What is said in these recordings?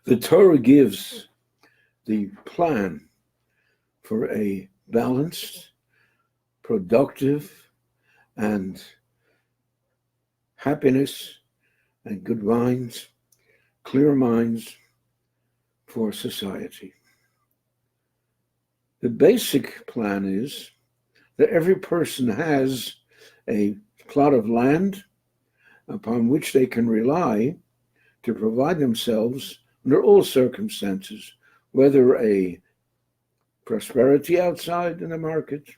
The Torah gives the plan for a balanced, productive, and happiness and good minds, clear minds for society. The basic plan is that every person has a plot of land upon which they can rely to provide themselves under all circumstances, whether a prosperity outside in the market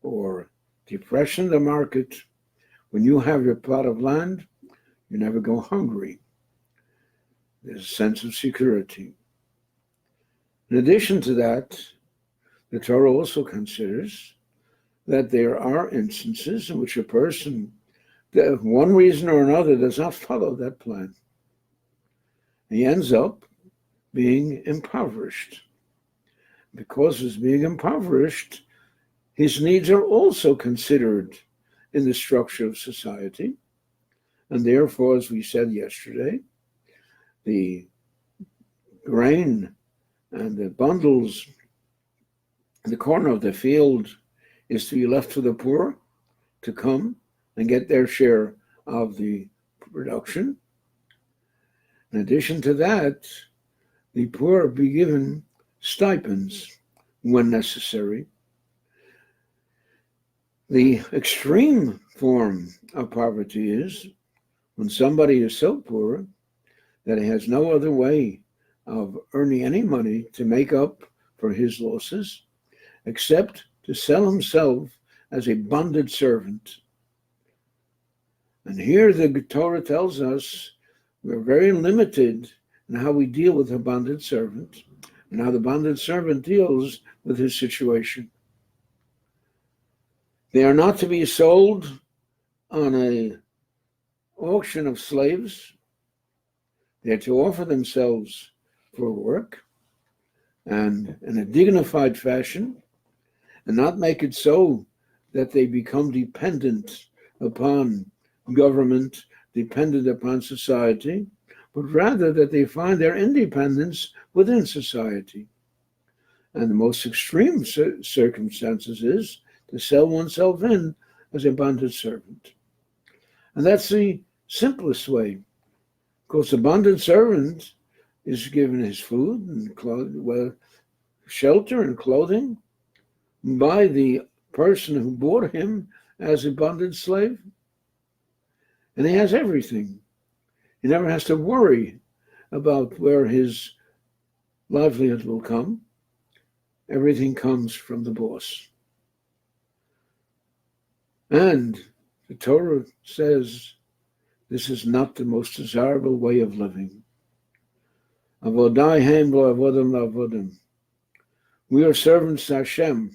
or depression in the market. When you have your plot of land, you never go hungry. There's a sense of security. In addition to that, the Torah also considers that there are instances in which a person, for one reason or another, does not follow that plan. He ends up being impoverished. Because he's being impoverished, his needs are also considered in the structure of society. And therefore, as we said yesterday, the grain and the bundles in the corner of the field is to be left to the poor to come and get their share of the production. In addition to that, the poor be given stipends when necessary. The extreme form of poverty is when somebody is so poor that he has no other way of earning any money to make up for his losses except to sell himself as a bonded servant. And here the Torah tells us we're very limited in how we deal with a bonded servant and how the bonded servant deals with his situation. They are not to be sold on an auction of slaves. They're to offer themselves for work and in a dignified fashion, and not make it so that they become dependent upon government, dependent upon society, but rather that they find their independence within society. And the most extreme circumstances is to sell oneself in as a bonded servant. And that's the simplest way, because the bonded servant is given his food and shelter and clothing by the person who bought him as a bonded slave. And he has everything. He never has to worry about where his livelihood will come. Everything comes from the boss. And the Torah says this is not the most desirable way of living. Avodai hem lo avodim lo avodim. We are servants to Hashem.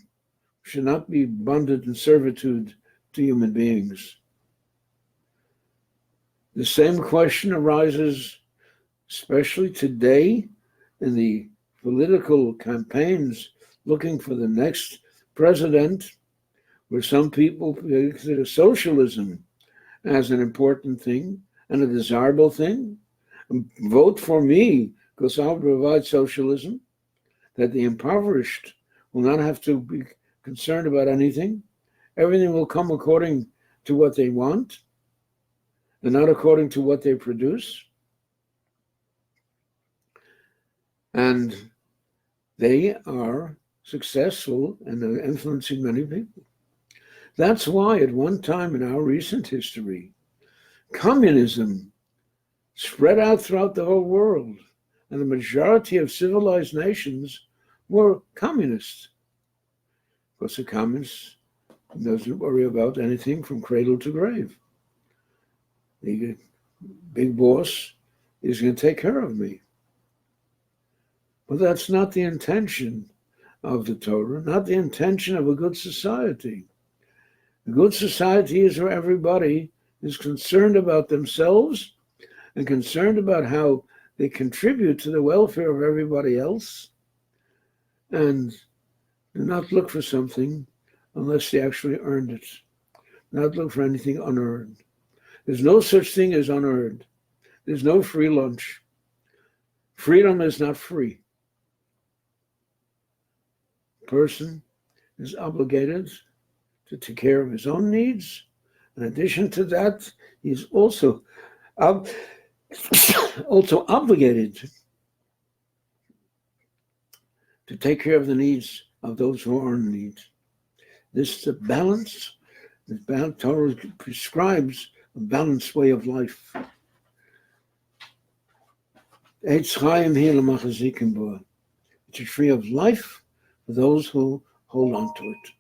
We should not be bonded in servitude to human beings. The same question arises, especially today, in the political campaigns looking for the next president, where some people consider socialism as an important thing and a desirable thing. Vote for me because I'll provide socialism, that the impoverished will not have to be concerned about anything. Everything will come according to what they want and not according to what they produce. And they are successful and are influencing many people. That's why at one time in our recent history, communism spread out throughout the whole world, and the majority of civilized nations were communists. Because the communist doesn't worry about anything from cradle to grave. The big boss is going to take care of me. But that's not the intention of the Torah, not the intention of a good society. A good society is where everybody is concerned about themselves and concerned about how they contribute to the welfare of everybody else, and do not look for something unless they actually earned it. Not look for anything unearned. There's no such thing as unearned. There's no free lunch. Freedom is not free. Person is obligated to take care of his own needs. In addition to that, he's also obligated to take care of the needs of those who are in need. This is a balance. The Torah prescribes a balanced way of life. It's a tree of life for those who hold on to it.